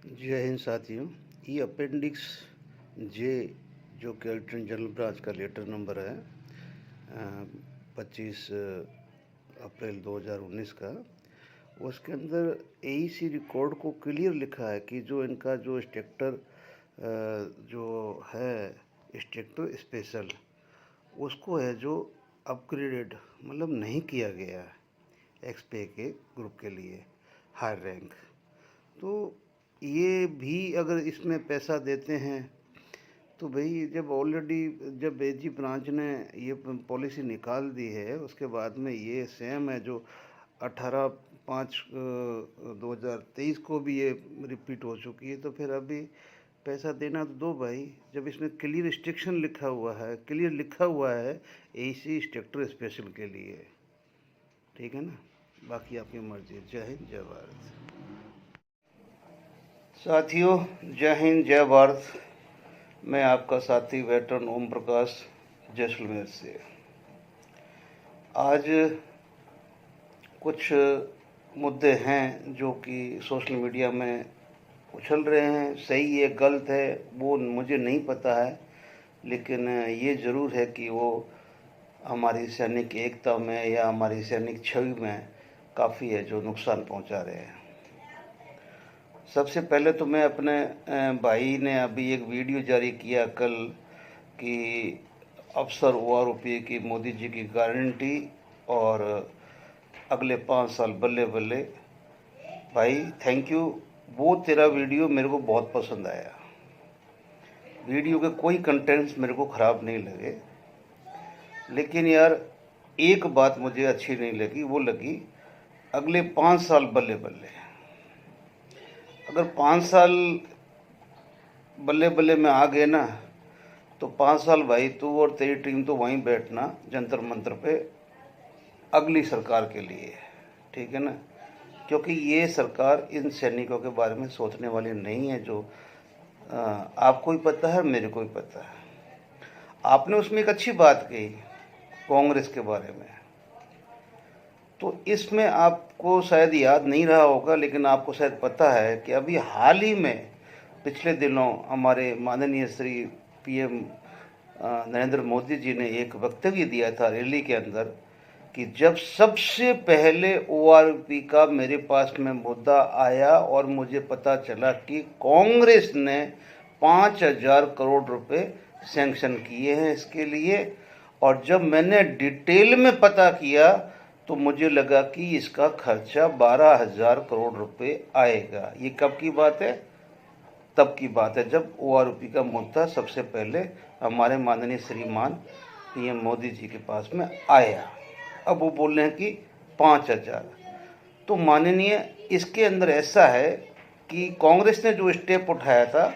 जय हिंद साथियों। ये अपेंडिक्स जे जो कि अल्टर्न जनरल ब्रांच का लेटर नंबर है 25 अप्रैल 2019 का। उसके अंदर एईसी रिकॉर्ड को क्लियर लिखा है कि जो इनका जो स्ट्रक्चर जो है स्ट्रक्चर स्पेशल उसको है जो अपग्रेडेड मतलब नहीं किया गया है एक्सपे के ग्रुप के लिए हाई रैंक। तो ये भी अगर इसमें पैसा देते हैं तो भाई जब एजी ब्रांच ने ये पॉलिसी निकाल दी है उसके बाद में ये सेम है जो 18/5/2023 को भी ये रिपीट हो चुकी है। तो फिर अभी पैसा देना तो दो भाई, जब इसमें क्लियर रिस्ट्रिक्शन लिखा हुआ है एसी स्ट्रक्चर स्पेशल के लिए। ठीक है ना, बाकी आपकी मर्जी। जय हिंद जय भारत साथियों। जय हिंद जय भारत। मैं आपका साथी वेटरन ओम प्रकाश जैसलमेर से। आज कुछ मुद्दे हैं जो कि सोशल मीडिया में उछल रहे हैं। सही है गलत है वो मुझे नहीं पता है, लेकिन ये ज़रूर है कि वो हमारी सैनिक एकता में या हमारी सैनिक छवि में काफ़ी है जो नुकसान पहुंचा रहे हैं। सबसे पहले तो मैं अपने भाई ने अभी एक वीडियो जारी किया कल कि अफसर ओआरओपी की मोदी जी की गारंटी और अगले 5 साल बल्ले बल्ले। भाई थैंक यू, वो तेरा वीडियो मेरे को बहुत पसंद आया। वीडियो के कोई कंटेंट्स मेरे को ख़राब नहीं लगे, लेकिन यार एक बात मुझे अच्छी नहीं लगी, वो लगी अगले 5 साल बल्ले बल्ले। अगर 5 साल बल्ले बल्ले में आ गए ना तो 5 साल भाई तू और तेरी टीम तो वहीं बैठना जंतर मंतर पे अगली सरकार के लिए। ठीक है ना, क्योंकि ये सरकार इन सैनिकों के बारे में सोचने वाली नहीं है जो आपको ही पता है, मेरे को ही पता है। आपने उसमें एक अच्छी बात कही कांग्रेस के बारे में, तो इसमें आपको शायद याद नहीं रहा होगा, लेकिन आपको शायद पता है कि अभी हाल ही में पिछले दिनों हमारे माननीय श्री पीएम नरेंद्र मोदी जी ने एक वक्तव्य दिया था रैली के अंदर कि जब सबसे पहले ओआरओपी का मेरे पास में मुद्दा आया और मुझे पता चला कि कांग्रेस ने 5,000 करोड़ रुपए सैंक्शन किए हैं इसके लिए, और जब मैंने डिटेल में पता किया तो मुझे लगा कि इसका खर्चा 12,000 करोड़ रुपए आएगा। ये कब की बात है? तब की बात है जब ओआरओपी का मुद्दा सबसे पहले हमारे माननीय श्रीमान पीएम मोदी जी के पास में आया। अब वो बोल रहे हैं कि 5,000। तो माननीय इसके अंदर ऐसा है कि कांग्रेस ने जो स्टेप उठाया था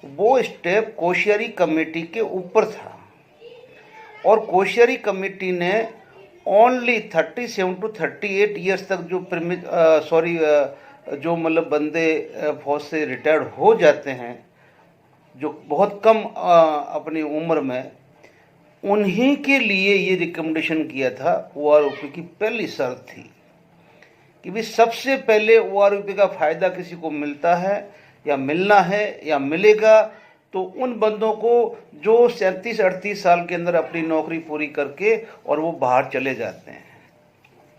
वो स्टेप कोश्यारी कमेटी के ऊपर था, और कोश्यारी कमेटी ने ओनली 37 to 38 ईयर्स तक जो मतलब बंदे फौज से रिटायर्ड हो जाते हैं, जो बहुत कम अपनी उम्र में, उन्हीं के लिए ये रिकमेंडेशन किया था। ओआरओपी की पहली शर्त थी कि भी सबसे पहले ओआरओपी का फ़ायदा किसी को मिलता है या मिलना है या मिलेगा तो उन बंदों को जो 37-38 साल के अंदर अपनी नौकरी पूरी करके और वो बाहर चले जाते हैं।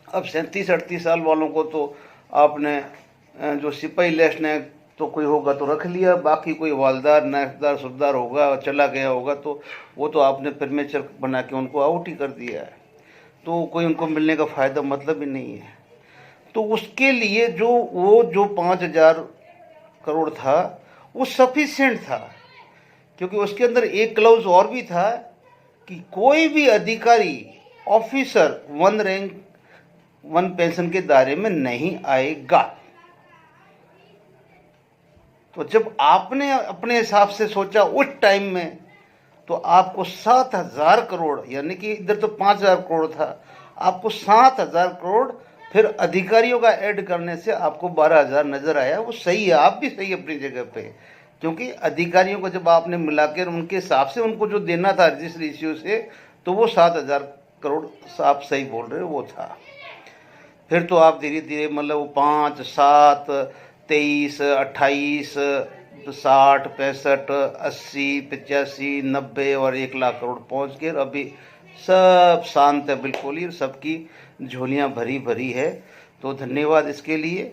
अब 37-38 साल वालों को तो आपने जो सिपाही लेफ्टिनेंट तो कोई होगा तो रख लिया, बाकी कोई हवलदार नायकदार सुबेदार होगा और चला गया होगा तो वो तो आपने प्रीमेचर बना के उनको आउट ही कर दिया है, तो कोई उनको मिलने का फ़ायदा मतलब ही नहीं है। तो उसके लिए जो 5,000 करोड़ था वो सफिशिएंट था, क्योंकि उसके अंदर एक क्लाउज और भी था कि कोई भी अधिकारी ऑफिसर 1 रैंक 1 पेंशन के दायरे में नहीं आएगा। तो जब आपने अपने हिसाब से सोचा उस टाइम में तो आपको 7,000 करोड़, यानी कि इधर तो 5,000 करोड़ था, आपको 7,000 करोड़ फिर अधिकारियों का ऐड करने से आपको 12,000 नजर आया। वो सही है, आप भी सही अपनी जगह पे, क्योंकि अधिकारियों को जब आपने मिलाकर उनके हिसाब से उनको जो देना था रजिस्टर इश्यू से, तो वो 7,000 करोड़ आप सही बोल रहे हो वो था। फिर तो आप धीरे धीरे मतलब वो 5, 7, 23, 28, 60, 65, 80, 85, 90 और 1 लाख करोड़ पहुंच गए। अभी सब शांत है बिल्कुल ही, सबकी झोलियां भरी भरी है। तो धन्यवाद इसके लिए।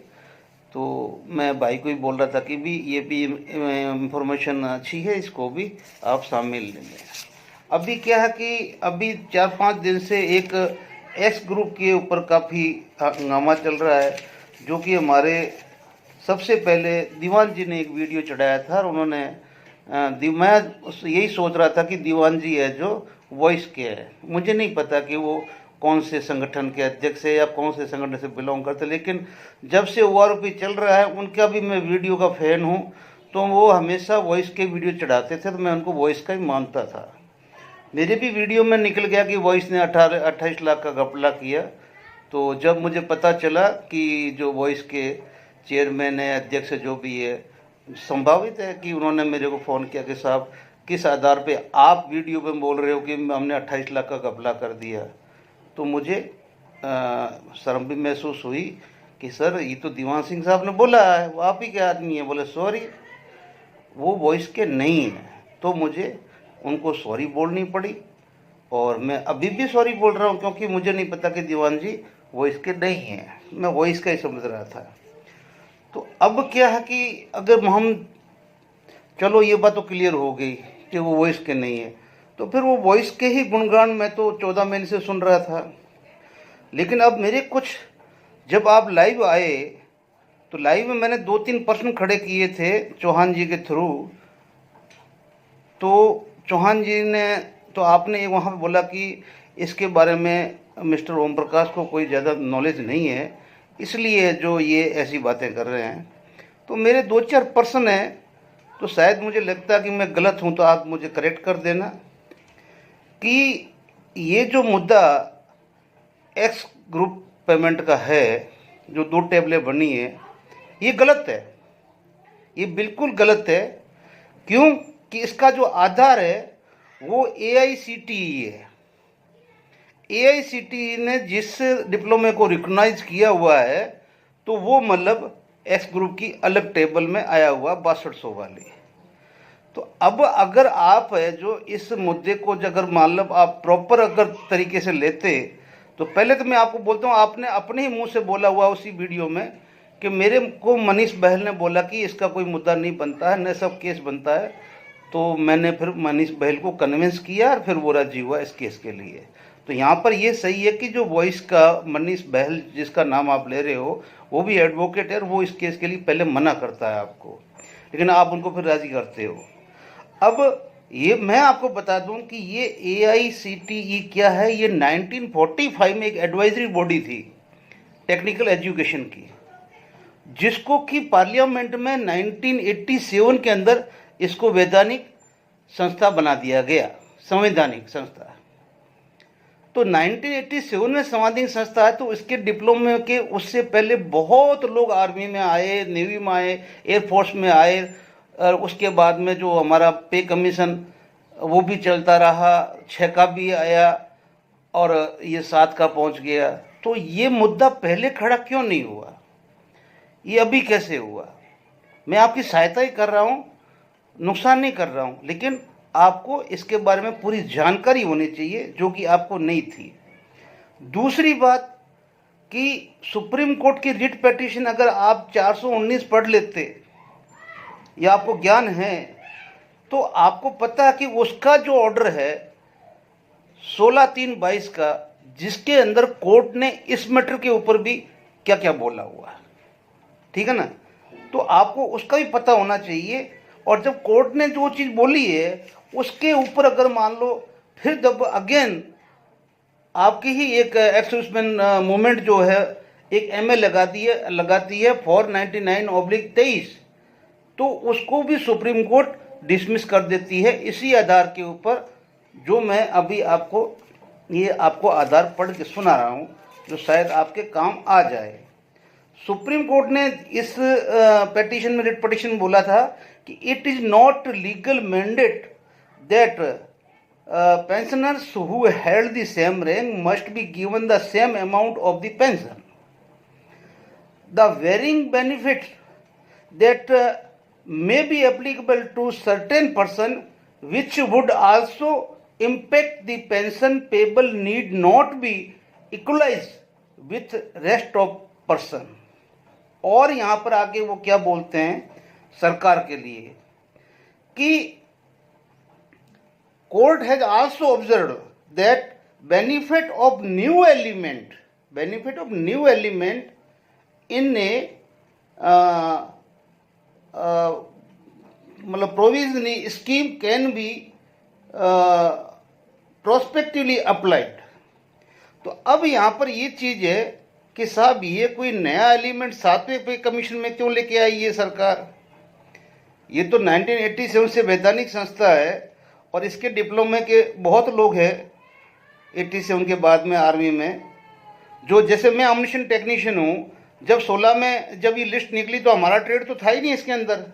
तो मैं भाई को ही बोल रहा था कि भी ये भी इंफॉर्मेशन अच्छी है, इसको भी आप शामिल ले लें। अभी क्या है कि अभी 4-5 दिन से एक एक्स ग्रुप के ऊपर काफ़ी हंगामा चल रहा है, जो कि हमारे सबसे पहले दीवान जी ने एक वीडियो चढ़ाया था और उन्होंने मैं यही सोच रहा था कि दीवान जी है जो वॉइस के है, मुझे नहीं पता कि वो कौन से संगठन के अध्यक्ष है या कौन से संगठन से बिलोंग करते, लेकिन जब से ORP चल रहा है उनका भी मैं वीडियो का फैन हूँ। तो वो हमेशा वॉइस के वीडियो चढ़ाते थे, तो मैं उनको वॉइस का ही मानता था। मेरे भी वीडियो में निकल गया कि वॉइस ने 28 लाख का घपला किया। तो जब मुझे पता चला कि जो वॉइस के चेयरमैन है, अध्यक्ष जो भी है, संभावित है कि उन्होंने मेरे को फ़ोन किया कि साहब किस आधार पे आप वीडियो में बोल रहे हो कि हमने 28 लाख का घपला कर दिया। तो मुझे शर्म भी महसूस हुई कि सर ये तो दीवान सिंह साहब ने बोला है, वो आप ही के आदमी है। बोले सॉरी, वो वॉइस के नहीं है। तो मुझे उनको सॉरी बोलनी पड़ी और मैं अभी भी सॉरी बोल रहा हूँ, क्योंकि मुझे नहीं पता कि दीवान जी वॉइस के नहीं हैं, मैं वॉइस का ही समझ रहा था। तो अब क्या है कि अगर हम, चलो ये बात तो क्लियर हो गई कि वो वॉइस के नहीं है, तो फिर वो वॉइस के ही गुणगान मैं तो 14 महीने से सुन रहा था। लेकिन अब मेरे कुछ, जब आप लाइव आए तो लाइव में मैंने 2-3 प्रश्न खड़े किए थे चौहान जी के थ्रू। तो चौहान जी ने, तो आपने वहाँ पर बोला कि इसके बारे में मिस्टर ओम प्रकाश को कोई ज़्यादा नॉलेज नहीं है, इसलिए जो ये ऐसी बातें कर रहे हैं। तो मेरे 2-4 प्रश्न हैं, तो शायद मुझे लगता है कि मैं गलत हूँ तो आप मुझे करेक्ट कर देना कि ये जो मुद्दा एक्स ग्रुप पेमेंट का है, जो 2 टेबलें बनी है, ये गलत है, ये बिल्कुल गलत है। क्यों कि इसका जो आधार है वो AICTE है। AICTE ने जिस डिप्लोमे को रिकॉग्नाइज किया हुआ है, तो वो मतलब एक्स ग्रुप की अलग टेबल में आया हुआ 6200 वाली। तो अब अगर आप है जो इस मुद्दे को अगर मान लो आप प्रॉपर अगर तरीके से लेते, तो पहले तो मैं आपको बोलता हूँ, आपने अपने ही मुंह से बोला हुआ उसी वीडियो में कि मेरे को मनीष बहल ने बोला कि इसका कोई मुद्दा नहीं बनता है, न सब केस बनता है। तो मैंने फिर मनीष बहल को कन्विंस किया और फिर वो राजी हुआ इस केस के लिए। तो यहाँ पर ये सही है कि जो वॉइस का मनीष बहल जिसका नाम आप ले रहे हो, वो भी एडवोकेट है और वो इस केस के लिए पहले मना करता है आपको, लेकिन आप उनको फिर राजी करते हो। अब ये मैं आपको बता दूं कि ये AICTE क्या है, ये 1945 में एक एडवाइजरी बॉडी थी टेक्निकल एजुकेशन की, जिसको कि पार्लियामेंट में 1987 के अंदर इसको वैधानिक संस्था बना दिया गया, संवैधानिक संस्था। तो 1987 में संवैधानिक संस्था है, तो इसके डिप्लोमे के उससे पहले बहुत लोग आर्मी में आए, नेवी में आए, एयरफोर्स में आए, और उसके बाद में जो हमारा पे कमीशन वो भी चलता रहा, 6 का भी आया और ये 7 का पहुंच गया। तो ये मुद्दा पहले खड़ा क्यों नहीं हुआ, ये अभी कैसे हुआ? मैं आपकी सहायता ही कर रहा हूँ, नुकसान नहीं कर रहा हूँ, लेकिन आपको इसके बारे में पूरी जानकारी होनी चाहिए जो कि आपको नहीं थी। दूसरी बात कि सुप्रीम कोर्ट की रिट पिटीशन अगर आप 419 पढ़ लेते या आपको ज्ञान है, तो आपको पता है कि उसका जो ऑर्डर है 16/3/22 का, जिसके अंदर कोर्ट ने इस मैटर के ऊपर भी क्या क्या बोला हुआ है, ठीक है ना? तो आपको उसका भी पता होना चाहिए। और जब कोर्ट ने जो चीज़ बोली है उसके ऊपर अगर मान लो फिर जब अगेन आपकी ही एक एक्स-सर्विसमैन मूवमेंट जो है एक MA लगाती है 499/23, तो उसको भी सुप्रीम कोर्ट डिसमिस कर देती है इसी आधार के ऊपर, जो मैं अभी आपको आधार पढ़ के सुना रहा हूँ, जो शायद आपके काम आ जाए। सुप्रीम कोर्ट ने इस पिटीशन में, रिट पिटीशन बोला था कि it is not legal mandate that pensioners who held the same rank must be given the same amount of the pension. The varying benefits that may be applicable to certain person which would also impact the pension payable need not be equalized with rest of person। और यहाँ पर आगे वो क्या बोलते हैं सरकार के लिए कि court has also observed that benefit of new element in a मतलब provisionary scheme can be prospectively applied. तो अब यहाँ पर ये चीज़ है कि साहब ये कोई नया एलिमेंट 7वें पे कमीशन में क्यों लेके आई है सरकार। ये तो 1987 से वैधानिक संस्था है और इसके डिप्लोमे के बहुत लोग हैं 87 के बाद में आर्मी में, जो जैसे मैं अम्युनिशन टेक्नीशियन हूँ, जब 16 में जब ये लिस्ट निकली तो हमारा ट्रेड तो था ही नहीं इसके अंदर।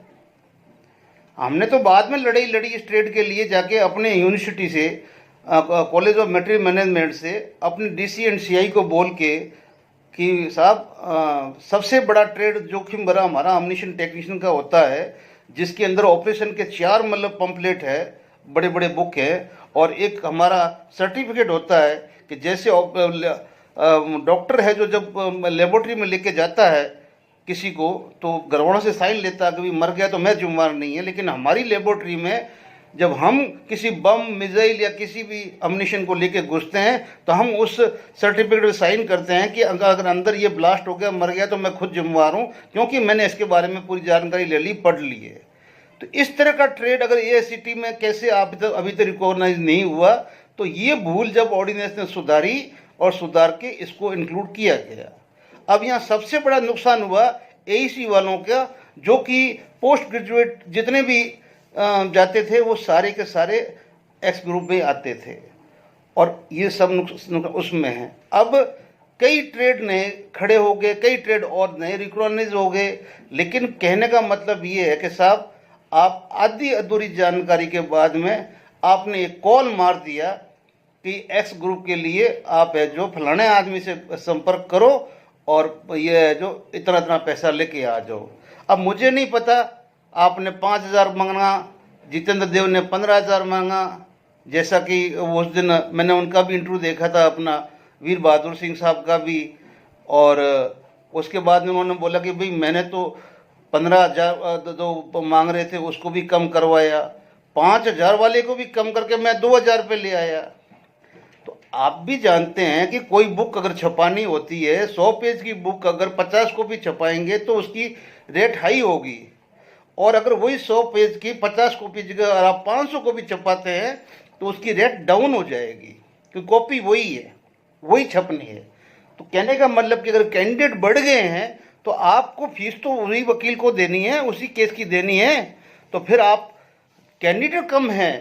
हमने तो बाद में लड़ाई लड़ी इस ट्रेड के लिए, जाके अपने यूनिवर्सिटी से कॉलेज ऑफ मटेरियल मैनेजमेंट से अपने डीसी एंड सीआई को बोल के कि साहब सबसे बड़ा ट्रेड जोखिम भरा हमारा अम्युनिशन टेक्नीशियन का होता है, जिसके अंदर ऑपरेशन के 4 मतलब पंपलेट है, बड़े बड़े बुक है, और एक हमारा सर्टिफिकेट होता है कि जैसे डॉक्टर है जो जब लेबोरेटरी में लेके जाता है किसी को तो गड़बड़ों से साइन लेता है, कभी मर गया तो मैं जिम्मेवार नहीं है, लेकिन हमारी लेबोरेटरी में जब हम किसी बम मिसाइल या किसी भी अम्युनिशन को लेके घुसते हैं तो हम उस सर्टिफिकेट में साइन करते हैं कि अगर अंदर ये ब्लास्ट हो गया मर गया तो मैं खुद जिम्मेवार हूँ, क्योंकि मैंने इसके बारे में पूरी जानकारी ले ली, पढ़ ली है। तो इस तरह का ट्रेड अगर AICTE में कैसे अभी तक रिकॉग्नाइज नहीं हुआ, तो ये भूल जब ऑर्डिनेंस ने सुधारी और सुधार के इसको इंक्लूड किया गया। अब यहाँ सबसे बड़ा नुकसान हुआ AEC वालों का, जो कि पोस्ट ग्रेजुएट जितने भी जाते थे वो सारे के सारे एक्स ग्रुप में आते थे, और ये सब उसमें है। अब कई ट्रेड नए खड़े हो गए, कई ट्रेड और नए रिकॉग्नाइज हो गए, लेकिन कहने का मतलब ये है कि साहब आप आधी अधूरी जानकारी के बाद में आपने एक कॉल मार दिया कि एक्स ग्रुप के लिए आप है जो फलाने आदमी से संपर्क करो और ये है जो इतना इतना पैसा लेके आ जाओ। अब मुझे नहीं पता, आपने 5,000 मांगा, जितेंद्र देव ने 15,000 मांगा, जैसा कि उस दिन मैंने उनका भी इंटरव्यू देखा था, अपना वीर बहादुर सिंह साहब का भी, और उसके बाद में उन्होंने बोला कि भाई मैंने तो 15,000 जो मांग रहे थे उसको भी कम करवाया, 5,000 वाले को भी कम करके मैं 2,000 पे ले आया। तो आप भी जानते हैं कि कोई बुक अगर छपानी होती है, 100 पेज की बुक अगर 50 कॉपी छपाएंगे तो उसकी रेट हाई होगी, और अगर वही 100 पेज की 50 कॉपी जगह अगर आप 500 कॉपी छपाते हैं तो उसकी रेट डाउन हो जाएगी, क्योंकि कॉपी वही है, वही छपनी है। तो कहने का मतलब कि अगर कैंडिडेट बढ़ गए हैं तो आपको फीस तो उसी वकील को देनी है, उसी केस की देनी है, तो फिर आप कैंडिडेट कम है,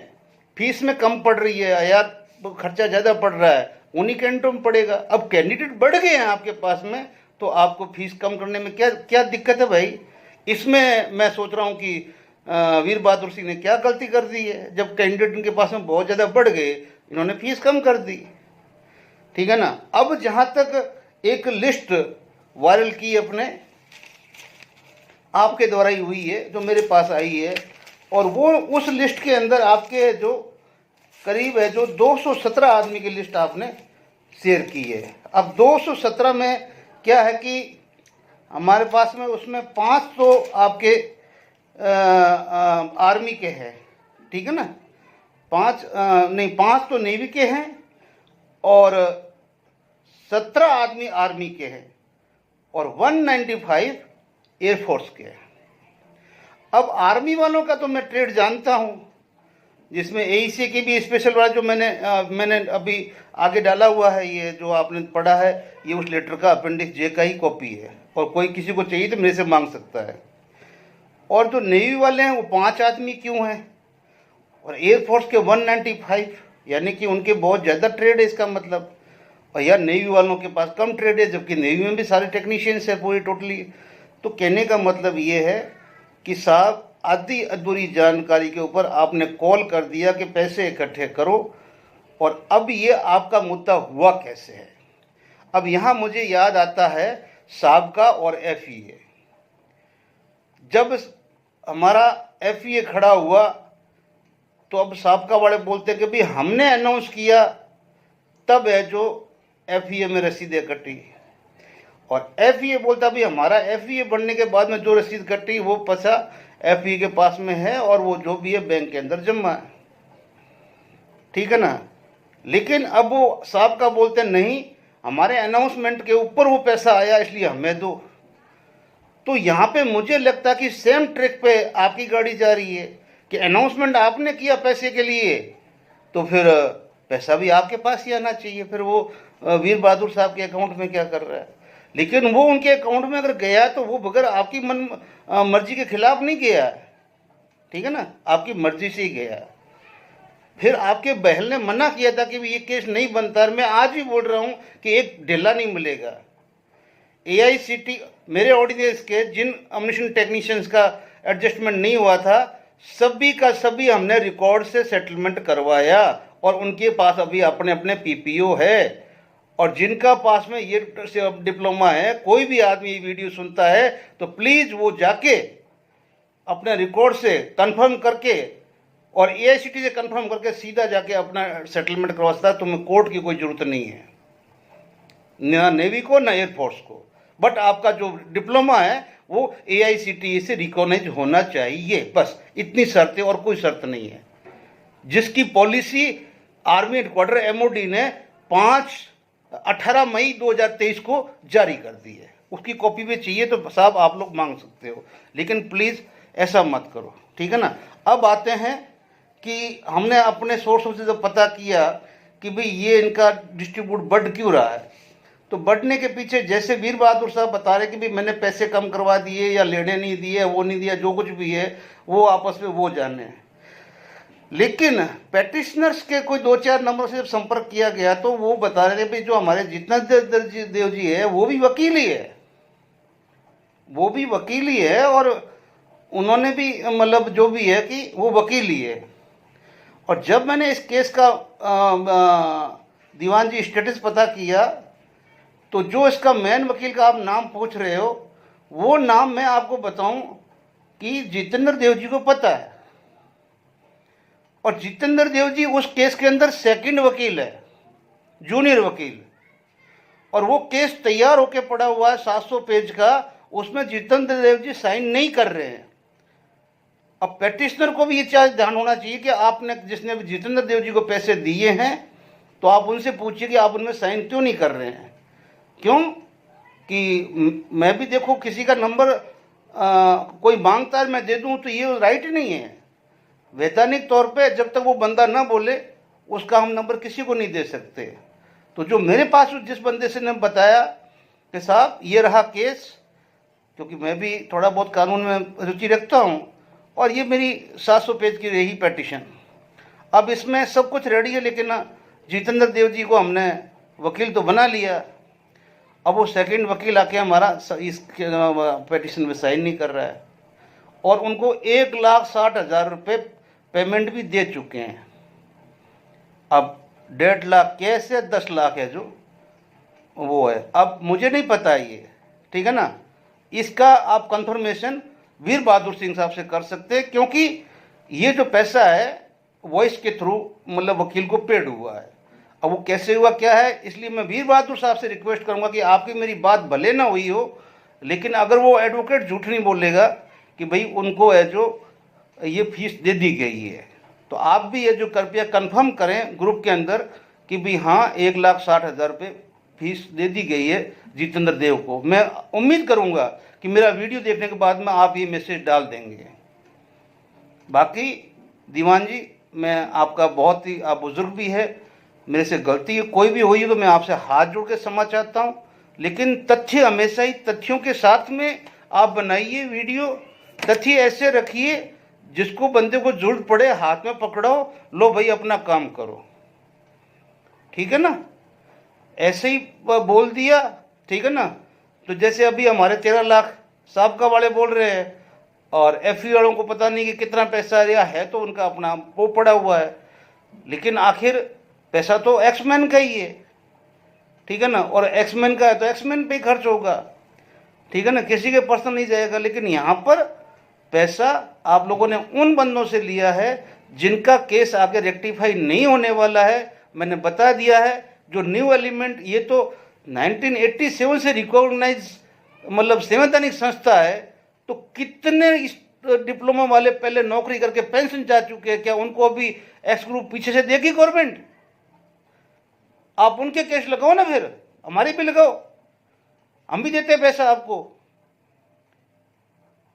फीस में कम पड़ रही है, यार खर्चा ज़्यादा पड़ रहा है, उन्हीं कैंडिडेटों में पड़ेगा। अब कैंडिडेट बढ़ गए हैं आपके पास में तो आपको फीस कम करने में क्या क्या दिक्कत है भाई। इसमें मैं सोच रहा हूँ कि वीर बहादुर सिंह ने क्या गलती कर दी है, जब कैंडिडेट इनके पास में बहुत ज़्यादा बढ़ गए इन्होंने फीस कम कर दी, ठीक है ना। अब जहाँ तक एक लिस्ट वायरल की अपने आपके द्वारा ही हुई है, जो मेरे पास आई है, और वो उस लिस्ट के अंदर आपके जो करीब है जो 217 आदमी की लिस्ट आपने शेयर की है। अब 217 में क्या है कि हमारे पास में उसमें 5 तो आपके आर्मी के हैं, ठीक है ना, 5 तो नेवी के हैं और 17 आदमी आर्मी के हैं और 195 एयरफोर्स के हैं। अब आर्मी वालों का तो मैं ट्रेड जानता हूँ, जिसमें AEC की भी स्पेशल वाला जो मैंने अभी आगे डाला हुआ है, ये जो आपने पढ़ा है, ये उस लेटर का अपेंडिक्स J का ही कॉपी है, और कोई किसी को चाहिए तो मेरे से मांग सकता है। और जो नेवी वाले हैं वो 5 आदमी क्यों हैं, और एयरफोर्स के 195, यानी कि उनके बहुत ज़्यादा ट्रेड है इसका मतलब। और यार नेवी वालों के पास कम ट्रेड है, जबकि नेवी में भी सारे टेक्नीशियंस है पूरी टोटली। तो कहने का मतलब ये है कि साहब आधी अधूरी जानकारी के ऊपर आपने कॉल कर दिया कि पैसे इकट्ठे करो, और अब ये आपका मुद्दा हुआ कैसे है। अब यहाँ मुझे याद आता है साबका और FEA, जब हमारा FEA खड़ा हुआ तो अब साबका वाले बोलते कि भाई हमने अनाउंस किया, तब है जो FEA में रसीदें कटी। और FEA बोलता भाई हमारा FEA बनने के बाद में जो रसीद कटी वो पैसा FEA के पास में है और वो जो भी है बैंक के अंदर जमा है, ठीक है ना। लेकिन अब वो साबका बोलते नहीं, हमारे अनाउंसमेंट के ऊपर वो पैसा आया इसलिए हमें दो। तो यहाँ पे मुझे लगता कि सेम ट्रैक पे आपकी गाड़ी जा रही है कि अनाउंसमेंट आपने किया पैसे के लिए, तो फिर पैसा भी आपके पास ही आना चाहिए। फिर वो वीर बहादुर साहब के अकाउंट में क्या कर रहा है? लेकिन वो उनके अकाउंट में अगर गया तो वो बगैर आपकी मर्जी के खिलाफ नहीं गया है, ठीक है ना, आपकी मर्जी से ही गया। फिर आपके बहल ने मना किया था कि ये केस नहीं बनता। मैं आज भी बोल रहा हूँ कि एक ढिल्ला नहीं मिलेगा। AICT मेरे ऑर्डिनेंस के जिन अम्यूनिशन टेक्नीशियंस का एडजस्टमेंट नहीं हुआ था, सभी का सभी हमने रिकॉर्ड से सेटलमेंट करवाया और उनके पास अभी अपने अपने PPO है। और जिनका पास में ये डिप्लोमा है, कोई भी आदमी ये वीडियो सुनता है तो प्लीज़ वो जाके अपने रिकॉर्ड से कंफर्म करके और AICT से कंफर्म करके सीधा जाके अपना सेटलमेंट करवा सकता है। तुम्हें कोर्ट की कोई ज़रूरत नहीं है, ना नेवी को ना एयरफोर्स को। बट आपका जो डिप्लोमा है वो AICTE से रिकॉग्नाइज होना चाहिए, बस इतनी शर्तें, और कोई शर्त नहीं है। जिसकी पॉलिसी आर्मी हेडक्वार्टर MOD ने 18 मई 2023 को जारी कर दी है। उसकी कॉपी भी चाहिए तो साहब आप लोग मांग सकते हो, लेकिन प्लीज़ ऐसा मत करो, ठीक है ना। अब आते हैं कि हमने अपने सोर्सों से जब पता किया कि भाई ये इनका डिस्ट्रीब्यूट बढ़ क्यों रहा है, तो बढ़ने के पीछे जैसे वीर बहादुर साहब बता रहे कि भाई मैंने पैसे कम करवा दिए या लेने नहीं दिए, वो नहीं दिया, जो कुछ भी है वो आपस में वो जाने हैं। लेकिन पेटिशनर्स के कोई 2-4 नंबर से जब संपर्क किया गया तो वो बता रहे थे भाई जो हमारे जितेंद्र देव जी है वो भी वकील ही है, वो भी वकील ही है, और उन्होंने भी मतलब जो भी है कि वो वकील ही है। और जब मैंने इस केस का दीवान जी स्टेटस पता किया तो जो इसका मेन वकील का आप नाम पूछ रहे हो, वो नाम मैं आपको बताऊं कि जितेंद्र देव जी को पता है। और जितेंद्र देव जी उस केस के अंदर सेकंड वकील है, जूनियर वकील, और वो केस तैयार होके पड़ा हुआ है 700 पेज का, उसमें जितेंद्र देव जी साइन नहीं कर रहे हैं। अब पेटिशनर को भी ये चीज ध्यान होना चाहिए कि आपने जिसने भी जितेंद्र देव जी को पैसे दिए हैं तो आप उनसे पूछिए कि आप उनमें साइन क्यों नहीं कर रहे हैं। क्यों कि मैं भी देखो किसी का नंबर कोई मांगता है मैं दे दूं तो ये राइट नहीं है। वैधानिक तौर पे जब तक वो बंदा ना बोले उसका हम नंबर किसी को नहीं दे सकते। तो जो मेरे पास जिस बंदे से ने बताया कि साहब ये रहा केस, क्योंकि मैं भी थोड़ा बहुत कानून में रुचि रखता हूँ, और ये मेरी 700 पेज की रही पेटिशन। अब इसमें सब कुछ रेडी है, लेकिन जितेंद्र देव जी को हमने वकील तो बना लिया, अब वो सेकंड वकील आके हमारा इस पेटिशन में साइन नहीं कर रहा है, और उनको 1,60,000 रुपये पेमेंट भी दे चुके हैं। अब 1.5 लाख कैश है, 10 लाख है जो वो है। अब मुझे नहीं पता ये, ठीक है ना, इसका आप कंफर्मेशन वीर बहादुर सिंह साहब से कर सकते हैं, क्योंकि ये जो पैसा है वॉइस के थ्रू मतलब वकील को पेड हुआ है। अब वो कैसे हुआ क्या है, इसलिए मैं वीर बहादुर साहब से रिक्वेस्ट करूंगा कि आपकी मेरी बात भले ना हुई हो, लेकिन अगर वो एडवोकेट झूठ नहीं बोलेगा कि भाई उनको है जो ये फीस दे दी गई है, तो आप भी ये जो कृपया कंफर्म करें ग्रुप के अंदर कि भाई हाँ 1,60,000 रुपये फीस दे दी गई है जितेंद्र देव को। मैं उम्मीद करूंगा कि मेरा वीडियो देखने के बाद में आप ये मैसेज डाल देंगे। बाकी दीवान जी, मैं आपका बहुत ही, आप बुजुर्ग भी है, मेरे से गलती कोई भी हुई तो मैं आपसे हाथ जोड़ के क्षमा चाहता हूँ, लेकिन तथ्य हमेशा ही तथ्यों के साथ में आप बनाइए वीडियो। तथ्य ऐसे रखिए जिसको बंदे को जरूरत पड़े हाथ में पकड़ो, लो भाई अपना काम करो, ठीक है ना। ऐसे ही बोल दिया, ठीक है ना। तो जैसे अभी हमारे 13 लाख साहब का वाले बोल रहे हैं, और FE वालों को पता नहीं कि कितना पैसा आया है, तो उनका अपना वो पड़ा हुआ है, लेकिन आखिर पैसा तो एक्समैन का ही है, ठीक है ना, और एक्समैन का है तो एक्समैन पे ही खर्च होगा, ठीक है ना, किसी के पर्सन नहीं जाएगा। लेकिन यहाँ पर पैसा आप लोगों ने उन बंदों से लिया है जिनका केस आगे रेक्टिफाई नहीं होने वाला है। मैंने बता दिया है। जो न्यू एलिमेंट, ये तो 1987 से रिकॉग्नाइज मतलब संवैधानिक संस्था है, तो कितने इस डिप्लोमा वाले पहले नौकरी करके पेंशन जा चुके हैं, क्या उनको अभी एक्स ग्रुप पीछे से देगी गवर्नमेंट? आप उनके केस लगाओ ना, फिर हमारे भी लगाओ, हम भी देते हैं पैसा आपको।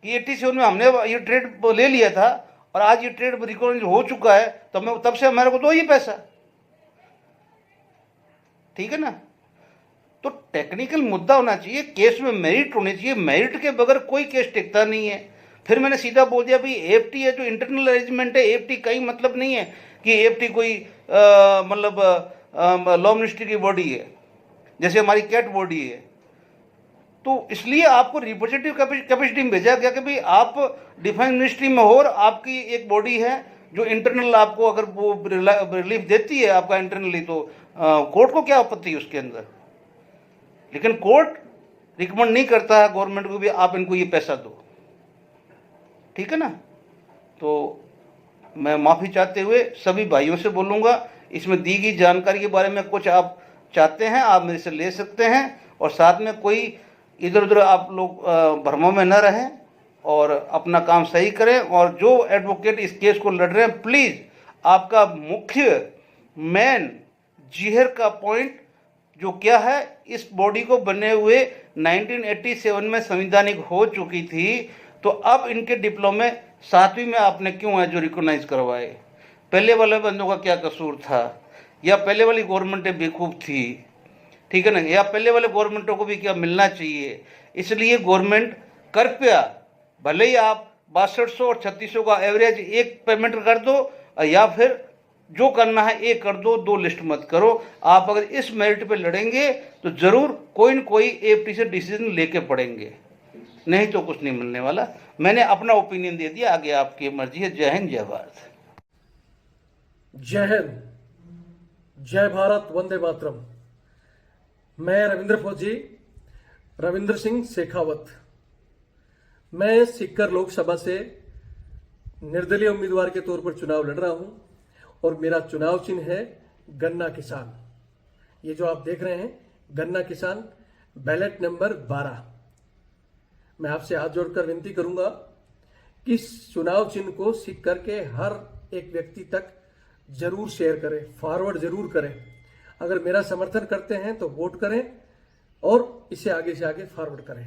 कि 87 में हमने ये ट्रेड ले लिया था और आज ये ट्रेड रिकॉग्नाइज हो चुका है, तो मैं तब से हमारे को दो ये पैसा, ठीक है ना। तो टेक्निकल मुद्दा होना चाहिए, केस में मेरिट होनी चाहिए, मेरिट के बगैर कोई केस टिकता नहीं है। फिर मैंने सीधा बोल दिया भाई एएफटी है जो इंटरनल अरेंजमेंट है, एएफटी का ही मतलब नहीं है कि एएफटी कोई मतलब लॉ मिनिस्ट्री की बॉडी है जैसे हमारी कैट बॉडी है। तो इसलिए आपको रिप्रेजेंटेटिव कैपेसिटी में भेजा गया कि भाई आप डिफेंस मिनिस्ट्री में हो और आपकी एक बॉडी है जो इंटरनल आपको अगर वो रिलीफ देती है आपका इंटरनली, तो कोर्ट को क्या आपत्ति है उसके अंदर। लेकिन कोर्ट रिकमेंड नहीं करता है गवर्नमेंट को भी आप इनको ये पैसा दो, ठीक है ना। तो मैं माफ़ी चाहते हुए सभी भाइयों से बोलूँगा, इसमें दी गई जानकारी के बारे में कुछ आप चाहते हैं आप मेरे से ले सकते हैं, और साथ में कोई इधर उधर आप लोग भ्रमों में न रहें और अपना काम सही करें। और जो एडवोकेट इस केस को लड़ रहे हैं, प्लीज़ आपका मुख्य मेन जीहर का पॉइंट जो क्या है, इस बॉडी को बने हुए 1987 में संवैधानिक हो चुकी थी, तो अब इनके डिप्लोमे 7वीं में आपने क्यों है जो रिकॉग्नाइज करवाए? पहले वाले बंदों का क्या कसूर था? या पहले वाली गवर्नमेंटें बेवकूफ़ थी, ठीक है ना, या पहले वाले गवर्नमेंटों को भी क्या मिलना चाहिए? इसलिए गवर्नमेंट कृपया, भले ही आप 6200 और 3600 का एवरेज एक पेमेंट कर दो, या फिर जो करना है एक कर दो, दो लिस्ट मत करो। आप अगर इस मेरिट पे लड़ेंगे तो ज़रूर कोई न कोई एएफटी से डिसीजन लेके पड़ेंगे, नहीं तो कुछ नहीं मिलने वाला। मैंने अपना ओपिनियन दे दिया, आगे आपकी मर्जी है। जय हिंद, जय भारत। जय हिंद, जय भारत, वंदे मातरम। मैं रविंद्र फौजी, रविंद्र सिंह शेखावत। मैं सीकर लोकसभा से निर्दलीय उम्मीदवार के तौर पर चुनाव लड़ रहा हूं और मेरा चुनाव चिन्ह है गन्ना किसान। ये जो आप देख रहे हैं गन्ना किसान, बैलेट नंबर 12। मैं आपसे हाथ जोड़कर विनती करूंगा कि इस चुनाव चिन्ह को सीकर के हर एक व्यक्ति तक जरूर शेयर करें, फॉरवर्ड जरूर करें। अगर मेरा समर्थन करते हैं तो वोट करें और इसे आगे से आगे फॉरवर्ड करें।